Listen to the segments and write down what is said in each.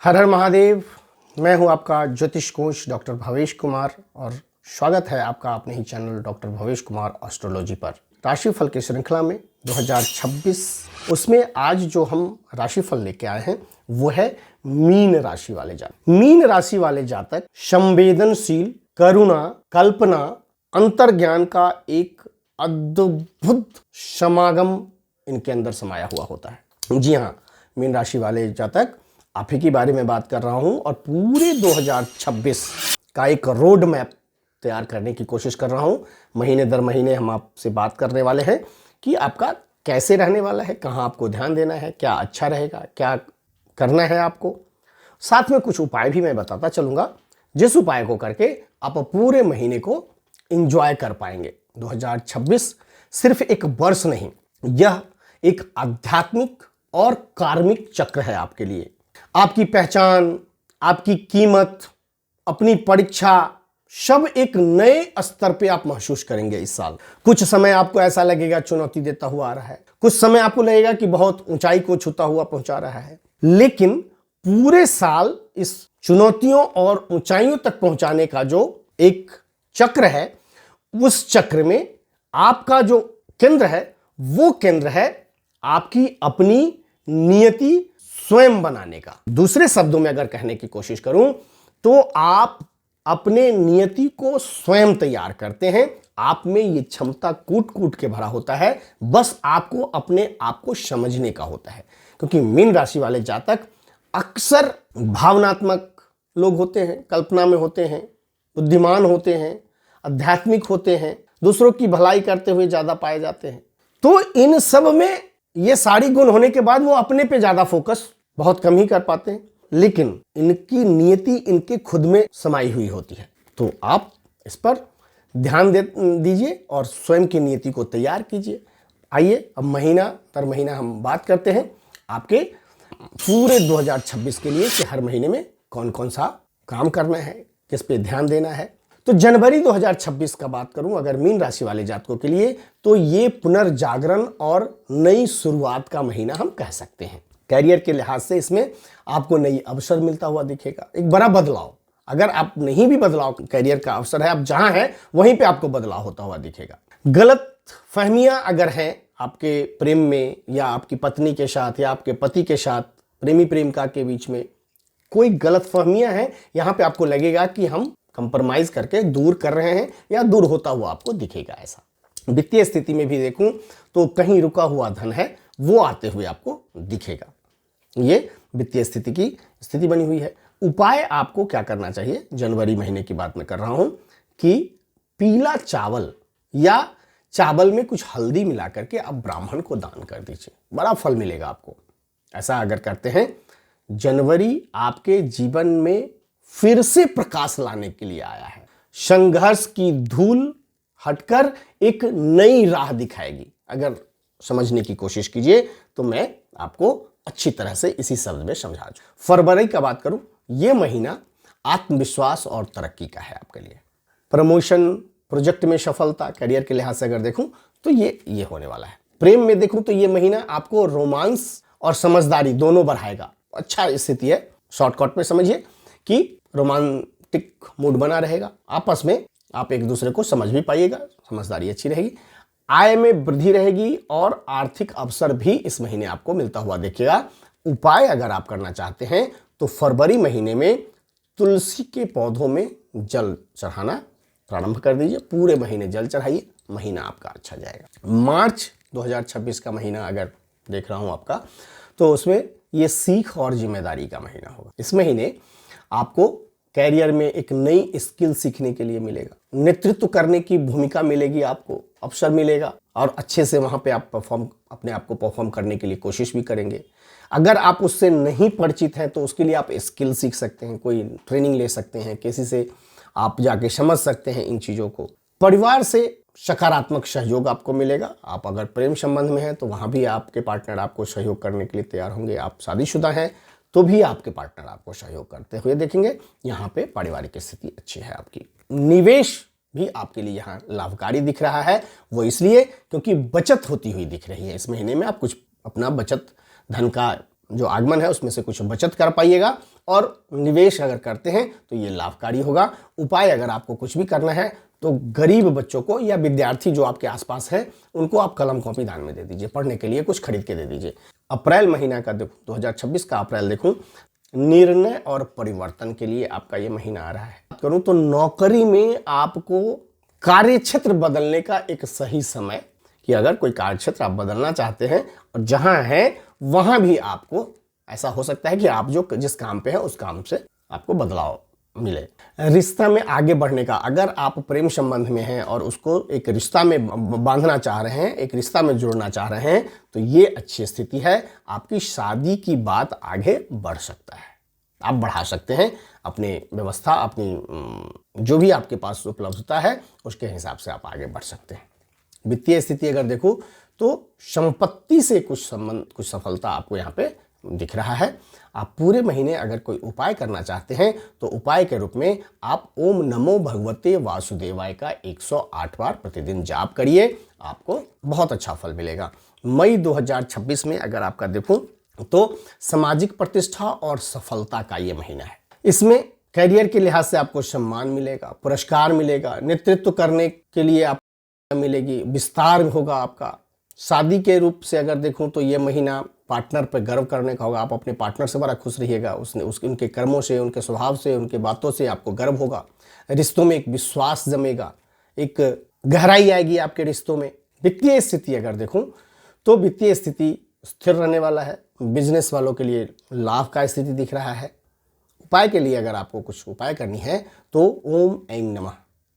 हर हर महादेव। मैं हूं आपका ज्योतिष कोच डॉक्टर भवेश कुमार और स्वागत है आपका अपने ही channel doctor Bhavesh Kumar astrology पर। राशिफल की श्रृंखला में 2026 उसमें आज जो हम राशिफल लेके आए हैं वो है मीन राशि वाले जातक। मीन राशि वाले जातक संवेदनशील, करुणा, कल्पना, अंतर्ज्ञान का एक अद्भुत समागम इनके अंदर समाया हुआ होता है। जी हाँ, मीन राशि वाले जातक आप ही के बारे में बात कर रहा हूं और पूरे 2026 का एक रोड मैप तैयार करने की कोशिश कर रहा हूं। महीने दर महीने हम आपसे बात करने वाले हैं कि आपका कैसे रहने वाला है, कहां आपको ध्यान देना है, क्या अच्छा रहेगा, क्या करना है आपको। साथ में कुछ उपाय भी मैं बताता चलूंगा जिस उपाय को करके आप पूरे महीने को एंजॉय कर पाएंगे। 2026 सिर्फ एक वर्ष नहीं, यह एक आध्यात्मिक और कार्मिक चक्र है आपके लिए। आपकी पहचान, आपकी कीमत, अपनी परीक्षा सब एक नए स्तर पे आप महसूस करेंगे इस साल। कुछ समय आपको ऐसा लगेगा चुनौती देता हुआ आ रहा है, कुछ समय आपको लगेगा कि बहुत ऊंचाई को छूता हुआ पहुंचा रहा है, लेकिन पूरे साल इस चुनौतियों और ऊंचाइयों तक पहुंचाने का जो एक चक्र है, उस चक्र में आपका जो केंद्र है वो केंद्र है आपकी अपनी नियति स्वयं बनाने का। दूसरे शब्दों में अगर कहने की कोशिश करूं तो आप अपने नियति को स्वयं तैयार करते हैं। आप में ये क्षमता कूट कूट के भरा होता है, बस आपको अपने आप को समझने का होता है। क्योंकि मीन राशि वाले जातक अक्सर भावनात्मक लोग होते हैं, कल्पना में होते हैं, बुद्धिमान होते हैं, आध्यात्मिक होते हैं, दूसरों की भलाई करते हुए ज्यादा पाए जाते हैं। तो इन सब में ये सारी गुण होने के बाद वो अपने पे ज्यादा फोकस बहुत कम ही कर पाते हैं, लेकिन इनकी नियति इनके खुद में समाई हुई होती है। तो आप इस पर ध्यान दीजिए और स्वयं की नियति को तैयार कीजिए। आइए अब महीना दर महीना हम बात करते हैं आपके पूरे 2026 के लिए कि हर महीने में कौन कौन सा काम करना है, किस पे ध्यान देना है। तो जनवरी 2026 का बात करूं अगर मीन राशि वाले जातकों के लिए, तो ये पुनर्जागरण और नई शुरुआत का महीना हम कह सकते हैं। कैरियर के लिहाज से इसमें आपको नई अवसर मिलता हुआ दिखेगा, एक बड़ा बदलाव। अगर आप नहीं भी बदलाव, कैरियर का अवसर है, आप जहां हैं वहीं पे आपको बदलाव होता हुआ दिखेगा। गलत फहमियां अगर हैं आपके प्रेम में या आपकी पत्नी के साथ या आपके पति के साथ, प्रेमी प्रेमिका के बीच में कोई गलत फहमियां हैं, यहां पे आपको लगेगा कि हम कंप्रोमाइज करके दूर कर रहे हैं या दूर होता हुआ आपको दिखेगा। ऐसा वित्तीय स्थिति में भी देखूं तो कहीं रुका हुआ धन है वो आते हुए आपको दिखेगा। ये वित्तीय स्थिति की स्थिति बनी हुई है। उपाय आपको क्या करना चाहिए, जनवरी महीने की बात मैं कर रहा हूं कि पीला चावल या चावल में कुछ हल्दी मिला करके आप ब्राह्मण को दान कर दीजिए, बड़ा फल मिलेगा आपको। ऐसा अगर करते हैं, जनवरी आपके जीवन में फिर से प्रकाश लाने के लिए आया है। संघर्ष की धूल हटकर एक नई राह दिखाएगी। अगर समझने की कोशिश कीजिए तो मैं आपको अच्छी तरह से इसी शब्द में समझा दूं। फरवरी का बात करूं, यह महीना आत्मविश्वास और तरक्की का है आपके लिए। प्रमोशन, प्रोजेक्ट में सफलता, करियर के लिहाज से अगर देखूं तो ये होने वाला है। प्रेम में देखूं तो यह महीना आपको रोमांस और समझदारी दोनों बढ़ाएगा। अच्छा स्थिति है, शॉर्टकट में समझिए कि रोमांटिक मूड बना रहेगा, आपस में आप एक दूसरे को समझ भी पाइएगा, समझदारी अच्छी रहेगी। आय में वृद्धि रहेगी और आर्थिक अवसर भी इस महीने आपको मिलता हुआ दिखेगा। उपाय अगर आप करना चाहते हैं तो फरवरी महीने में तुलसी के पौधों में जल चढ़ाना प्रारंभ कर दीजिए। पूरे महीने जल चढ़ाइए, महीना आपका अच्छा जाएगा। मार्च 2026 का महीना अगर देख रहा हूं आपका, तो उसमें ये सीख और जिम्मेदारी का महीना होगा। इस महीने आपको कैरियर में एक नई स्किल सीखने के लिए मिलेगा, नेतृत्व करने की भूमिका मिलेगी, आपको अवसर मिलेगा और अच्छे से वहां पे आप अपने आप को परफॉर्म करने के लिए कोशिश भी करेंगे। अगर आप उससे नहीं परिचित हैं तो उसके लिए आप स्किल सीख सकते हैं, कोई ट्रेनिंग ले सकते हैं, किसी से आप जाके समझ सकते हैं इन चीज़ों को। परिवार से सकारात्मक सहयोग आपको मिलेगा। आप अगर प्रेम संबंध में हैं तो वहाँ भी आपके पार्टनर आपको सहयोग करने के लिए तैयार होंगे। आप शादीशुदा हैं तो भी आपके पार्टनर आपको सहयोग करते हुए देखेंगे। यहाँ पे पारिवारिक स्थिति अच्छी है आपकी। निवेश भी आपके लिए यहाँ लाभकारी दिख रहा है, वो इसलिए क्योंकि बचत होती हुई दिख रही है। इस महीने में आप कुछ अपना बचत धन का जो आगमन है उसमें से कुछ बचत कर पाइएगा और निवेश अगर करते हैं तो ये लाभकारी होगा। उपाय अगर आपको कुछ भी करना है तो गरीब बच्चों को या विद्यार्थी जो आपके आसपास है उनको आप कलम कॉपी दान में दे दीजिए, पढ़ने के लिए कुछ खरीद के दे दीजिए। अप्रैल महीना का देखो, 2026 का अप्रैल देखूं, निर्णय और परिवर्तन के लिए आपका ये महीना आ रहा है। बात करूं तो नौकरी में आपको कार्य क्षेत्र बदलने का एक सही समय, कि अगर कोई कार्य क्षेत्र आप बदलना चाहते हैं और जहां है वहां भी आपको ऐसा हो सकता है कि आप जो जिस काम पे है उस काम से आपको बदलाव मिले। रिश्ता में आगे बढ़ने का, अगर आप प्रेम संबंध में हैं और उसको एक रिश्ता में बांधना चाह रहे हैं, एक रिश्ता में जोड़ना चाह रहे हैं, तो ये अच्छी स्थिति है। आपकी शादी की बात आगे बढ़ सकता है, आप बढ़ा सकते हैं अपनी व्यवस्था, अपनी जो भी आपके पास उपलब्धता है उसके हिसाब से आप आगे बढ़ सकते हैं। वित्तीय स्थिति अगर देखूं तो संपत्ति से कुछ सफलता आपको यहाँ पे दिख रहा है। आप पूरे महीने अगर कोई उपाय करना चाहते हैं तो उपाय के रूप में आप ओम नमो भगवते वासुदेवाय का 108 बार प्रतिदिन जाप करिए, आपको बहुत अच्छा फल मिलेगा। मई 2026 में अगर आपका देखूं तो सामाजिक प्रतिष्ठा और सफलता का ये महीना है। इसमें करियर के लिहाज से आपको सम्मान मिलेगा, पुरस्कार मिलेगा, नेतृत्व करने के लिए आप मिलेगी, विस्तार होगा आपका। शादी के रूप से अगर देखूं तो ये महीना पार्टनर पर गर्व करने का होगा। आप अपने पार्टनर से बड़ा खुश रहिएगा, उनके कर्मों से, उनके स्वभाव से, उनके बातों से आपको गर्व होगा। रिश्तों में एक विश्वास जमेगा, एक गहराई आएगी आपके रिश्तों में। वित्तीय स्थिति अगर देखूं तो वित्तीय स्थिति स्थिर रहने वाला है। बिजनेस वालों के लिए लाभ का स्थिति दिख रहा है। उपाय के लिए अगर आपको कुछ उपाय करनी है तो ओम ऐं नमः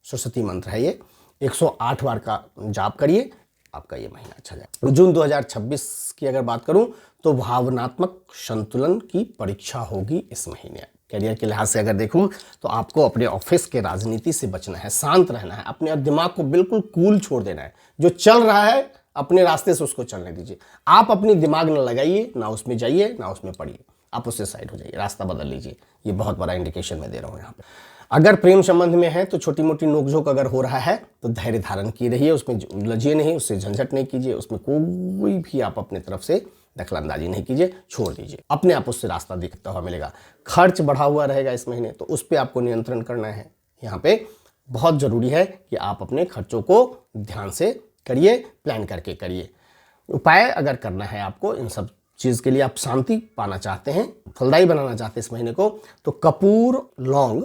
सरस्वती मंत्र है, ये 108 बार का जाप करिए, आपका ये महीना अच्छा जाएगा। जून 2026 की अगर बात करूं तो भावनात्मक संतुलन की परीक्षा होगी इस महीने। करियर के लिहाज से अगर देखूं तो आपको अपने ऑफिस के राजनीति से बचना है, शांत रहना है, अपने दिमाग को बिल्कुल कूल छोड़ देना है। जो चल रहा है अपने रास्ते से उसको चलने दीजिए। आप अपनी दिमाग न लगाइए, ना उसमें जाइए ना उसमें पड़िए, आप उससे साइड हो जाइए, रास्ता बदल लीजिए। ये बहुत बड़ा इंडिकेशन मैं दे रहा हूँ यहाँ पे। अगर प्रेम संबंध में है तो छोटी मोटी नोकझोंक अगर हो रहा है तो धैर्य धारण की रहिए, उसमें उलझिए नहीं, उससे झंझट नहीं कीजिए, उसमें कोई भी आप अपने तरफ से दखलंदाजी नहीं कीजिए, छोड़ दीजिए, अपने आप उससे रास्ता दिखता हुआ मिलेगा। खर्च बढ़ा हुआ रहेगा इस महीने, तो उस पर आपको नियंत्रण करना है। यहाँ पे बहुत जरूरी है कि आप अपने खर्चों को ध्यान से करिए, प्लान करके करिए। उपाय अगर करना है आपको इन सब चीज़ के लिए, आप शांति पाना चाहते हैं, फलदायी बनाना चाहते हैं इस महीने को, तो कपूर लौंग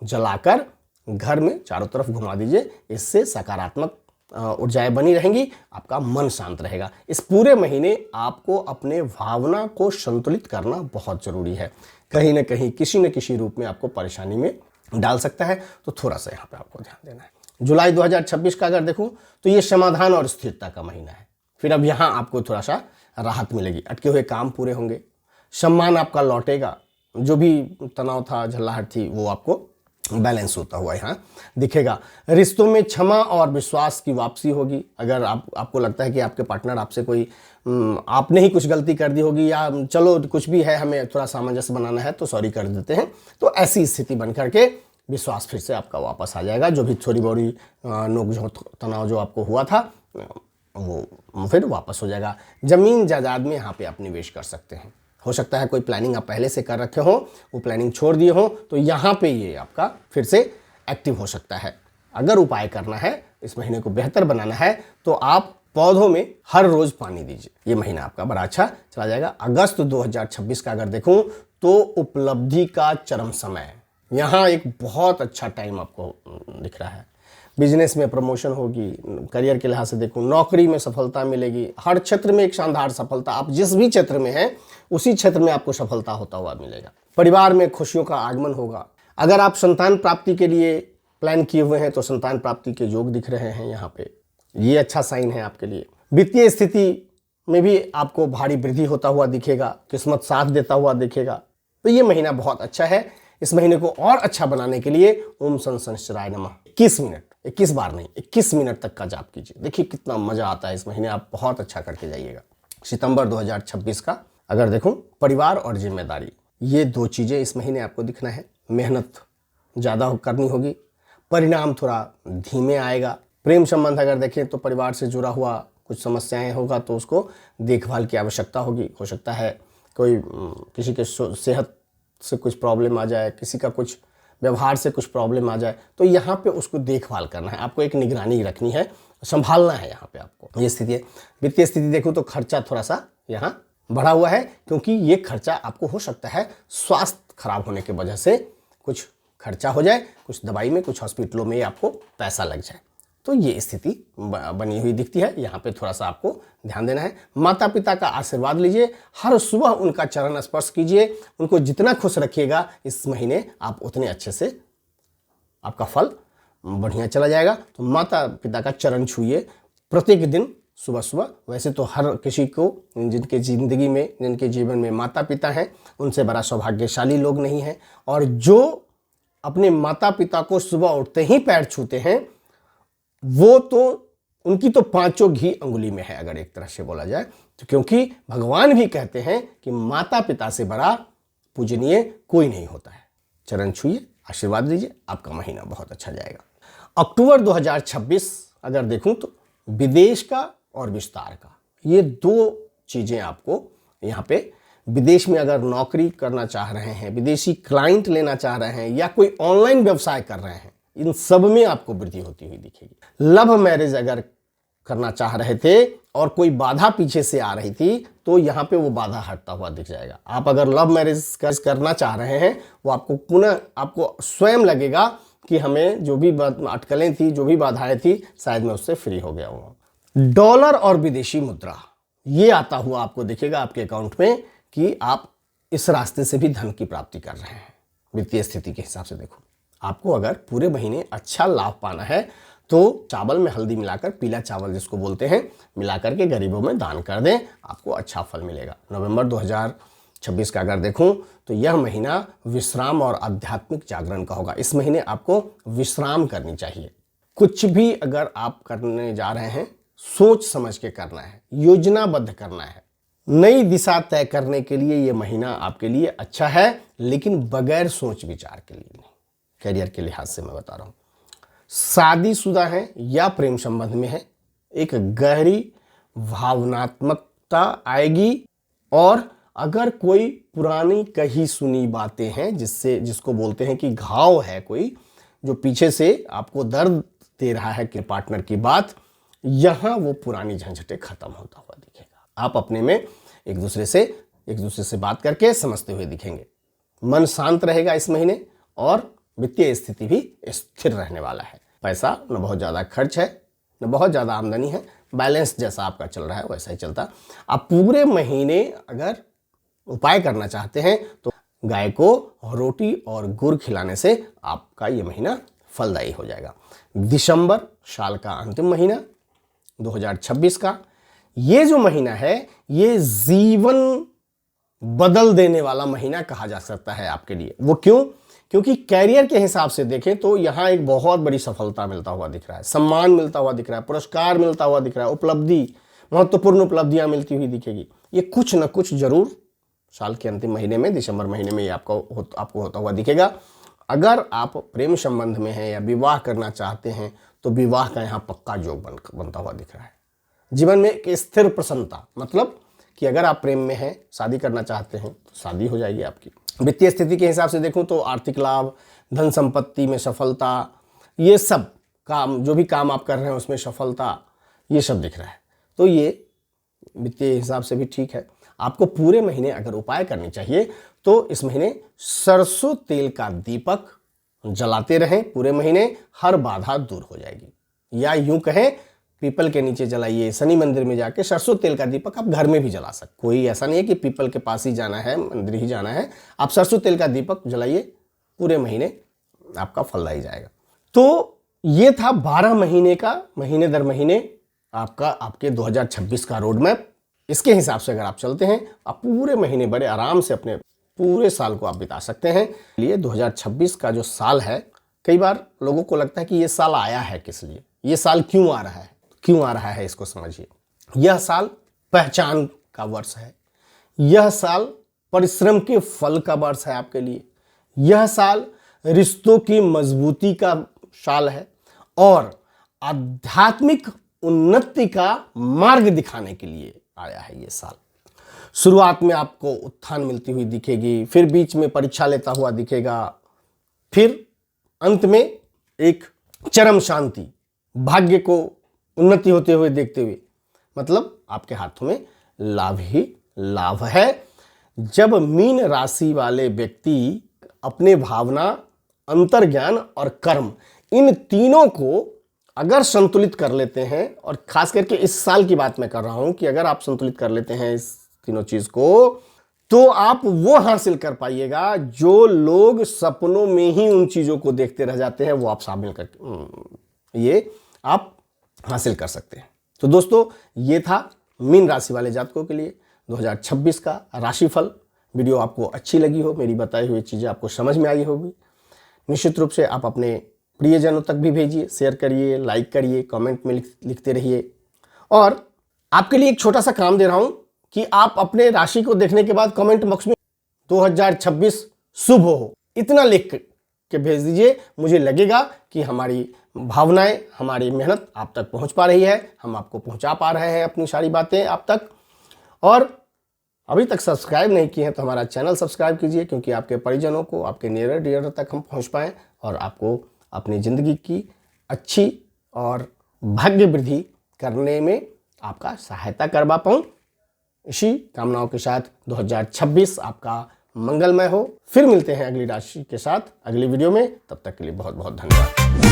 जलाकर घर में चारों तरफ घुमा दीजिए। इससे सकारात्मक ऊर्जाएं बनी रहेंगी, आपका मन शांत रहेगा। इस पूरे महीने आपको अपने भावना को संतुलित करना बहुत जरूरी है। कहीं ना कहीं किसी न किसी रूप में आपको परेशानी में डाल सकता है, तो थोड़ा सा यहाँ पे आपको ध्यान देना है। जुलाई 2026 का अगर देखूं तो ये समाधान और स्थिरता का महीना है। फिर अब यहाँ आपको थोड़ा सा राहत मिलेगी, अटके हुए काम पूरे होंगे, सम्मान आपका लौटेगा, जो भी तनाव था, झल्लाहट थी, वो आपको बैलेंस होता हुआ यहाँ दिखेगा। रिश्तों में क्षमा और विश्वास की वापसी होगी। अगर आपको लगता है कि आपके पार्टनर आपसे कोई आपने ही कुछ गलती कर दी होगी, या चलो कुछ भी है हमें थोड़ा सामंजस्य बनाना है तो सॉरी कर देते हैं, तो ऐसी स्थिति बन करके विश्वास फिर से आपका वापस आ जाएगा। जो भी थोड़ी बड़ी नोकझोंक तनाव जो आपको हुआ था वो फिर वापस हो जाएगा। जमीन जायदाद में यहाँ पे आप निवेश कर सकते हैं। हो सकता है कोई प्लानिंग आप पहले से कर रखे हो, वो प्लानिंग छोड़ दिए हो, तो यहाँ पे ये आपका फिर से एक्टिव हो सकता है। अगर उपाय करना है, इस महीने को बेहतर बनाना है, तो आप पौधों में हर रोज पानी दीजिए। ये महीना आपका बड़ा अच्छा चला जाएगा। अगस्त 2026 का अगर देखूं तो उपलब्धि का चरम समय है। यहाँ एक बहुत अच्छा टाइम आपको दिख रहा है। बिजनेस में प्रमोशन होगी, करियर के लिहाज से देखूं नौकरी में सफलता मिलेगी, हर क्षेत्र में एक शानदार सफलता। आप जिस भी क्षेत्र में हैं उसी क्षेत्र में आपको सफलता होता हुआ मिलेगा। परिवार में खुशियों का आगमन होगा। अगर आप संतान प्राप्ति के लिए प्लान किए हुए हैं तो संतान प्राप्ति के योग दिख रहे हैं यहाँ पे, ये अच्छा साइन है आपके लिए। वित्तीय स्थिति में भी आपको भारी वृद्धि होता हुआ दिखेगा, किस्मत साथ देता हुआ दिखेगा। तो ये महीना बहुत अच्छा है। इस महीने को और अच्छा बनाने के लिए ओम शनिश्चराय नमः 21 मिनट, 21 बार नहीं, 21 मिनट तक का जाप कीजिए। देखिए कितना मजा आता है। इस महीने आप बहुत अच्छा करके जाइएगा। सितंबर 2026 का अगर देखूं, परिवार और जिम्मेदारी, ये दो चीजें इस महीने आपको दिखना है। मेहनत ज्यादा करनी होगी, परिणाम थोड़ा धीमे आएगा। प्रेम संबंध अगर देखें तो परिवार से जुड़ा हुआ कुछ समस्याएं होगा तो उसको देखभाल की आवश्यकता होगी। हो सकता है कोई किसी के सेहत से कुछ प्रॉब्लम आ जाए, किसी का कुछ व्यवहार से कुछ प्रॉब्लम आ जाए, तो यहाँ पे उसको देखभाल करना है, आपको एक निगरानी रखनी है, संभालना है यहाँ पे आपको। ये स्थिति है। वित्तीय स्थिति देखूँ तो खर्चा थोड़ा सा यहाँ बढ़ा हुआ है, क्योंकि ये खर्चा आपको हो सकता है स्वास्थ्य खराब होने की वजह से कुछ खर्चा हो जाए, कुछ दवाई में, कुछ हॉस्पिटलों में आपको पैसा लग जाए, तो ये स्थिति बनी हुई दिखती है। यहाँ पे थोड़ा सा आपको ध्यान देना है। माता पिता का आशीर्वाद लीजिए, हर सुबह उनका चरण स्पर्श कीजिए, उनको जितना खुश रखिएगा इस महीने आप उतने अच्छे से आपका फल बढ़िया चला जाएगा। तो माता पिता का चरण छूइए प्रत्येक दिन सुबह सुबह। वैसे तो हर किसी को जिनके ज़िंदगी में, जिनके जीवन में माता पिता हैं, उनसे बड़ा सौभाग्यशाली लोग नहीं हैं। और जो अपने माता पिता को सुबह उठते ही पैर छूते हैं, वो तो उनकी तो पांचों घी अंगुली में है, अगर एक तरह से बोला जाए तो। क्योंकि भगवान भी कहते हैं कि माता पिता से बड़ा पूजनीय कोई नहीं होता है। चरण छूइए, आशीर्वाद लीजिए, आपका महीना बहुत अच्छा जाएगा। अक्टूबर 2026 अगर देखूं तो विदेश का और विस्तार का, ये दो चीजें आपको यहाँ पे, विदेश में अगर नौकरी करना चाह रहे हैं, विदेशी क्लाइंट लेना चाह रहे हैं, या कोई ऑनलाइन व्यवसाय कर रहे हैं, इन सब में आपको वृद्धि होती हुई दिखेगी। लव मैरिज अगर करना चाह रहे थे और कोई बाधा पीछे से आ रही थी, तो यहाँ पे वो बाधा हटता हुआ दिख जाएगा। आप अगर लव मैरिज करना चाह रहे हैं, वो आपको पुनः, आपको स्वयं लगेगा कि हमें जो भी अटकलें थी, जो भी बाधाएं थी, शायद मैं उससे फ्री हो गया हूँ। डॉलर और विदेशी मुद्रा, ये आता हुआ आपको दिखेगा आपके अकाउंट में कि आप इस रास्ते से भी धन की प्राप्ति कर रहे हैं। वित्तीय स्थिति के हिसाब से देखो, आपको अगर पूरे महीने अच्छा लाभ पाना है तो चावल में हल्दी मिलाकर, पीला चावल जिसको बोलते हैं, मिलाकर के गरीबों में दान कर दें, आपको अच्छा फल मिलेगा। नवंबर 2026 का अगर देखूं तो यह महीना विश्राम और आध्यात्मिक जागरण का होगा। इस महीने आपको विश्राम करनी चाहिए। कुछ भी अगर आप करने जा रहे हैं, सोच समझ के करना है, योजनाबद्ध करना है। नई दिशा तय करने के लिए यह महीना आपके लिए अच्छा है, लेकिन बगैर सोच विचार के लिए नहीं। करियर के लिहाज से मैं बता रहा हूं, शादीशुदा हैं या प्रेम संबंध में है, एक गहरी भावनात्मकता आएगी। और अगर कोई पुरानी कही सुनी बातें हैं, जिसको बोलते हैं कि घाव है, कोई जो पीछे से आपको दर्द दे रहा है कि पार्टनर की बात, यहां वो पुरानी झंझटें खत्म होता हुआ दिखेगा। आप अपने में एक दूसरे से बात करके समझते हुए दिखेंगे। मन शांत रहेगा इस महीने, और वित्तीय स्थिति भी स्थिर रहने वाला है। पैसा न बहुत ज़्यादा खर्च है, न बहुत ज़्यादा आमदनी है, बैलेंस जैसा आपका चल रहा है वैसा ही चलता। आप पूरे महीने अगर उपाय करना चाहते हैं तो गाय को रोटी और गुड़ खिलाने से आपका ये महीना फलदायी हो जाएगा। दिसंबर, साल का अंतिम महीना 2026 का, ये जो महीना है, ये जीवन बदल देने वाला महीना कहा जा सकता है आपके लिए। वो क्यों? क्योंकि कैरियर के हिसाब से देखें तो यहाँ एक बहुत बड़ी सफलता मिलता हुआ दिख रहा है, सम्मान मिलता हुआ दिख रहा है, पुरस्कार मिलता हुआ दिख रहा है, उपलब्धि, महत्वपूर्ण उपलब्धियां मिलती हुई दिखेगी। ये कुछ न कुछ जरूर साल के अंतिम महीने में, दिसंबर महीने में ये आपको होता हुआ दिखेगा। अगर आप प्रेम संबंध में हैं या विवाह करना चाहते हैं तो विवाह का यहाँ पक्का योग बनता हुआ दिख रहा है। जीवन में एक स्थिर प्रसन्नता, मतलब कि अगर आप प्रेम में हैं, शादी करना चाहते हैं तो शादी हो जाएगी आपकी। वित्तीय स्थिति के हिसाब से देखूं तो आर्थिक लाभ, धन संपत्ति में सफलता, ये सब काम, जो भी काम आप कर रहे हैं उसमें सफलता, ये सब दिख रहा है। तो ये वित्तीय हिसाब से भी ठीक है। आपको पूरे महीने अगर उपाय करनी चाहिए तो इस महीने सरसों तेल का दीपक जलाते रहें पूरे महीने, हर बाधा दूर हो जाएगी। या यूं कहें, पीपल के नीचे जलाइए, शनि मंदिर में जाके सरसों तेल का दीपक आप घर में भी जला सकते। कोई ऐसा नहीं है कि पीपल के पास ही जाना है, मंदिर ही जाना है, आप सरसों तेल का दीपक जलाइए, पूरे महीने आपका फलदायी जाएगा। तो ये था 12 महीने का, महीने दर महीने आपके 2026 का रोड मैप। इसके हिसाब से अगर आप चलते हैं, आप पूरे महीने बड़े आराम से अपने पूरे साल को आप बिता सकते हैं। लिए 2026 का जो साल है, कई बार लोगों को लगता है कि ये साल आया है किस लिए, ये साल क्यों आ रहा है, क्यों आ रहा है, इसको समझिए। यह साल पहचान का वर्ष है, यह साल परिश्रम के फल का वर्ष है आपके लिए, यह साल रिश्तों की मजबूती का साल है, और आध्यात्मिक उन्नति का मार्ग दिखाने के लिए आया है ये साल। शुरुआत में आपको उत्थान मिलती हुई दिखेगी, फिर बीच में परीक्षा लेता हुआ दिखेगा, फिर अंत में एक चरम शांति, भाग्य को उन्नति होते हुए देखते हुए, मतलब आपके हाथों में लाभ ही लाभ है। जब मीन राशि वाले व्यक्ति अपने भावना, अंतर्ज्ञान और कर्म, इन तीनों को अगर संतुलित कर लेते हैं, और खास करके इस साल की बात मैं कर रहा हूं कि अगर आप संतुलित कर लेते हैं इस तीनों चीज को, तो आप वो हासिल कर पाइएगा जो लोग सपनों में ही उन चीजों को देखते रह जाते हैं, वो आप शामिल करके ये आप हासिल कर सकते हैं। तो दोस्तों, ये था मीन राशि वाले जातकों के लिए 2026 का राशिफल। वीडियो आपको अच्छी लगी हो, मेरी बताई हुई चीजें आपको समझ में आई होगी, निश्चित रूप से आप अपने प्रियजनों तक भी भेजिए, शेयर करिए, लाइक करिए, कमेंट में लिखते रहिए। और आपके लिए एक छोटा सा काम दे रहा हूं कि आप अपने राशि को देखने के बाद कमेंट बॉक्स में 2026 शुभ हो, इतना लिख के भेज दीजिए। मुझे लगेगा कि हमारी भावनाएं, हमारी मेहनत आप तक पहुंच पा रही है, हम आपको पहुंचा पा रहे हैं अपनी सारी बातें आप तक। और अभी तक सब्सक्राइब नहीं किए हैं तो हमारा चैनल सब्सक्राइब कीजिए, क्योंकि आपके परिजनों को, आपके नियर डियर तक हम पहुंच पाएँ और आपको अपनी ज़िंदगी की अच्छी और भाग्य वृद्धि करने में आपका सहायता करवा पाऊँ। इसी कामनाओं के साथ 2026 आपका मंगलमय हो। फिर मिलते हैं अगली राशि के साथ अगली वीडियो में, तब तक के लिए बहुत बहुत धन्यवाद।